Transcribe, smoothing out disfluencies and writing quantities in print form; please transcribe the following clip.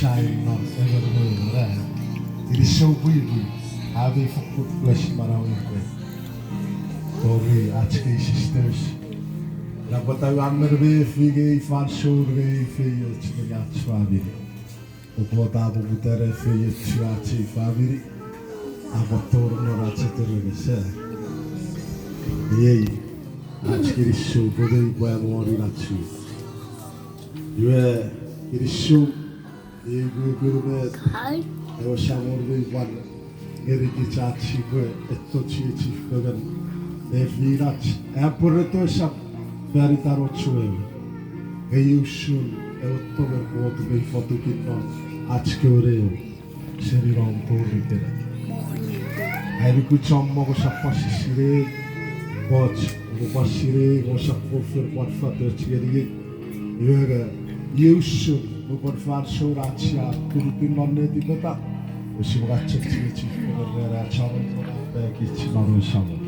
shine not ever will there. It is so weird. Ave for flesh marawin. Tori achke sisters. La bata ammer be fige fan shore fe chnya chwabi. Opota butere fe chwachi fabiri. Abotor no rachetere se. Yei. Achke show bodei boamori rachu. Yue it is so good. I was shamorbe one. Geriki chachi go etto chichi gogan. Nevirach Aporeto shap veritaro chue. Eyushun October quote be fotukinon Achkoreo Sheriron Torritere. Ericuchom Mogo Shapashire Watch Mubashire Washapofer what father Chiri Yoga Yushun Mubafar Shorachia Kuripinon Nedibata Shivachi for the Channel Becky Chimaro Shaman.